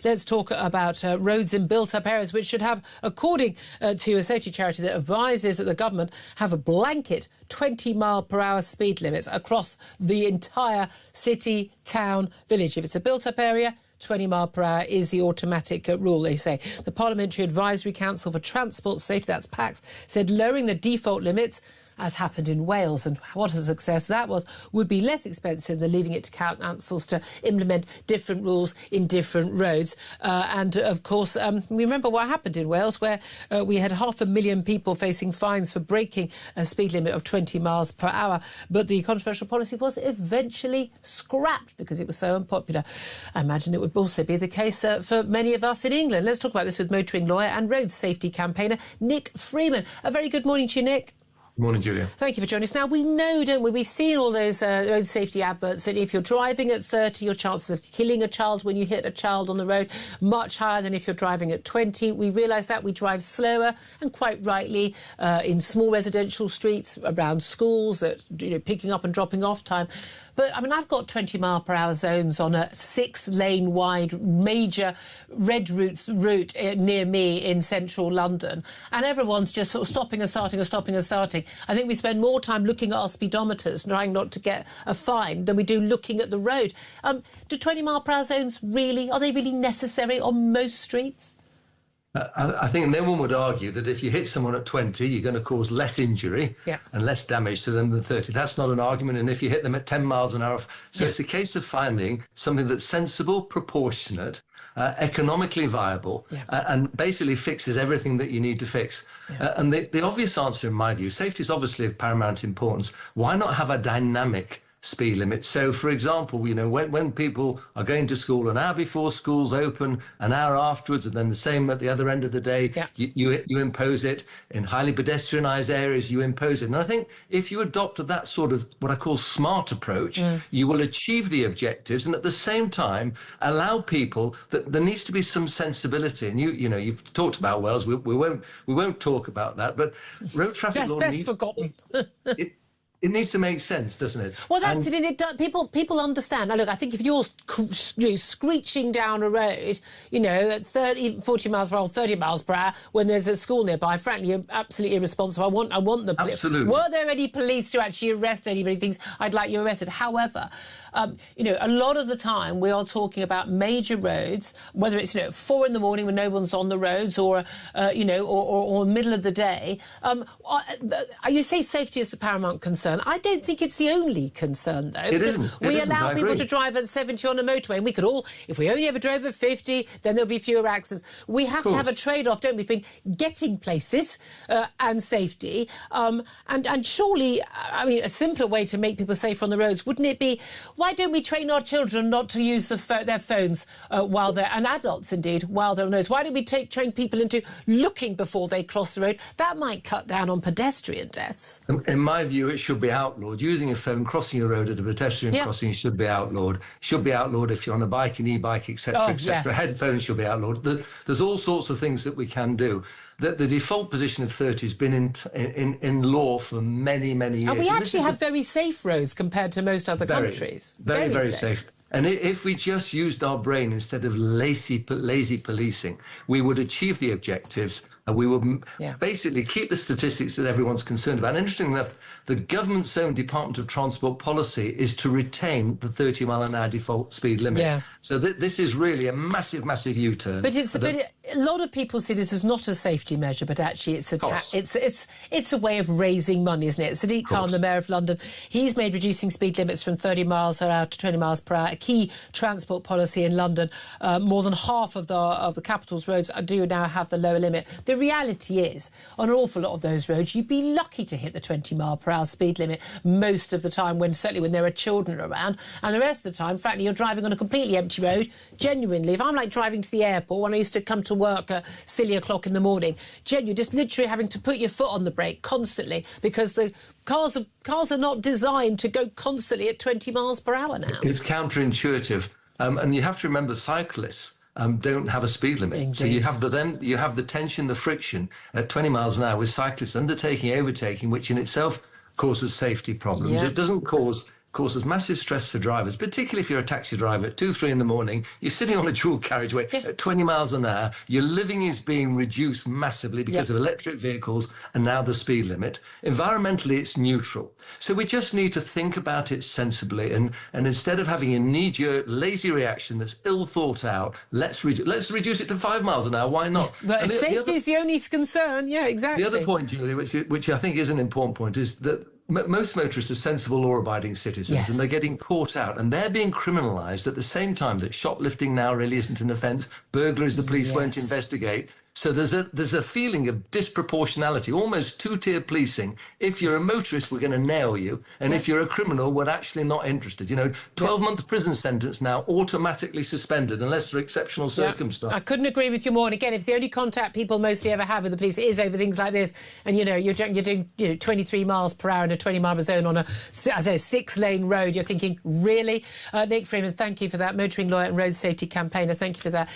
let's talk about roads in built-up areas, which should have, according to a safety charity that advises that the government have a blanket 20-mile-per-hour speed limits across the entire city, town, village. If it's a built-up area, 20 mile per hour is the automatic rule, they say. The Parliamentary Advisory Council for Transport Safety, that's PACS, said lowering the default limits, as happened in Wales, and what a success that was, would be less expensive than leaving it to councils to implement different rules in different roads. And, of course, we remember what happened in Wales, where we had 500,000 people facing fines for breaking a speed limit of 20 miles per hour. But the controversial policy was eventually scrapped because it was so unpopular. I imagine it would also be the case for many of us in England. Let's talk about this with motoring lawyer and road safety campaigner Nick Freeman. A very good morning to you, Nick. Morning, Julia. Thank you for joining us. Now, we know, don't we, we've seen all those road safety adverts that if you're driving at 30, your chances of killing a child when you hit a child on the road, much higher than if you're driving at 20. We realise that. We drive slower, and quite rightly, in small residential streets, around schools, at picking up and dropping off time. But, I mean, I've got 20-mile-per-hour zones on a 6-lane wide major red route near me in central London, and everyone's just sort of stopping and starting and stopping and starting. I think we spend more time looking at our speedometers, trying not to get a fine, than we do looking at the road. Do 20-mile-per-hour zones are they really necessary on most streets? I think no one would argue that if you hit someone at 20, you're going to cause less injury and less damage to them than 30. That's not an argument. And if you hit them at 10 miles an hour... So it's a case of finding something that's sensible, proportionate, economically viable, and basically fixes everything that you need to fix. And the obvious answer, in my view, safety is obviously of paramount importance. Why not have a dynamic speed limit? So, for example, when people are going to school an hour before school's open, an hour afterwards, and then the same at the other end of the day, you impose it. In highly pedestrianised areas, you impose it. And I think if you adopt that sort of what I call smart approach, you will achieve the objectives, and at the same time allow people that there needs to be some sensibility. And you've talked about Wales. We won't talk about that, but road traffic law best forgotten. It needs to make sense, doesn't it? Well, that's it. And it does, people understand. Now, look, I think if you're screeching down a road, at 30, 40 miles per hour, 30 miles per hour, when there's a school nearby, frankly, you're absolutely irresponsible. I want the police. Absolutely. Were there any police to actually arrest anybody who thinks I'd like you arrested? However, a lot of the time we are talking about major roads, whether it's 4 in the morning when no one's on the roads, or or middle of the day. You say safety is the paramount concern. I don't think it's the only concern, though. It isn't. We allow people to drive at 70 on a motorway, and we could all, if we only ever drove at 50, then there'll be fewer accidents. We have to have a trade-off, don't we, between getting places and safety. And surely, I mean, a simpler way to make people safer on the roads, wouldn't it be, why don't we train our children not to use their phones while they're, and adults indeed, while they're on the roads? Why don't we train people into looking before they cross the road? That might cut down on pedestrian deaths. In my view, it should be outlawed. Using a phone crossing a road at a pedestrian crossing should be outlawed. Should be outlawed if you're on a bike, an e-bike, etc., etc. Headphones should be outlawed. There's all sorts of things that we can do. The default position of 30 has been in law for many, many years. And we actually have very safe roads compared to most other countries. Very safe. And if we just used our brain instead of lazy policing, we would achieve the objectives, and we would basically keep the statistics that everyone's concerned about. And interestingly enough, the government's own Department of Transport policy is to retain the 30-mile-an-hour default speed limit. Yeah. So this is really a massive, massive U-turn. But a lot of people see this as not a safety measure, but actually it's a way of raising money, isn't it? Sadiq Khan, the Mayor of London, he's made reducing speed limits from 30 miles per hour to 20 miles per hour a key transport policy in London. More than half of the capital's roads do now have the lower limit. The reality is, on an awful lot of those roads, you'd be lucky to hit the 20-mile-per-hour speed limit most of the time, certainly when there are children around. And the rest of the time, frankly, you're driving on a completely empty road. Genuinely, if I'm like driving to the airport when I used to come to work at silly o'clock in the morning, genuinely just literally having to put your foot on the brake constantly because the cars are not designed to go constantly at 20 miles per hour now. It's counterintuitive. And you have to remember cyclists don't have a speed limit. Indeed. So you have the tension, the friction at 20 miles an hour with cyclists undertaking, overtaking, which in itself causes safety problems. Yeah. It doesn't cause causes massive stress for drivers, particularly if you're a taxi driver at 2, 3 in the morning. You're sitting on a dual carriageway at 20 miles an hour. Your living is being reduced massively because of electric vehicles and now the speed limit. Environmentally, it's neutral. So we just need to think about it sensibly. And instead of having a knee-jerk, lazy reaction that's ill thought out, let's reduce it to 5 miles an hour. Why not? But if safety is the only concern, exactly. The other point, Julia, which I think is an important point, is that most motorists are sensible, law-abiding citizens, and they're getting caught out, and they're being criminalised at the same time that shoplifting now really isn't an offence, burglaries the police won't investigate. So there's a feeling of disproportionality, almost two-tier policing. If you're a motorist, we're going to nail you, and if you're a criminal, we're actually not interested. 12-month prison sentence now automatically suspended unless there are exceptional circumstances. I couldn't agree with you more. And again, if the only contact people mostly ever have with the police is over things like this, and you're doing 23 miles per hour in a 20-mile zone on a 6-lane road, you're thinking, really? Nick Freeman, thank you for that. Motoring lawyer and road safety campaigner, thank you for that.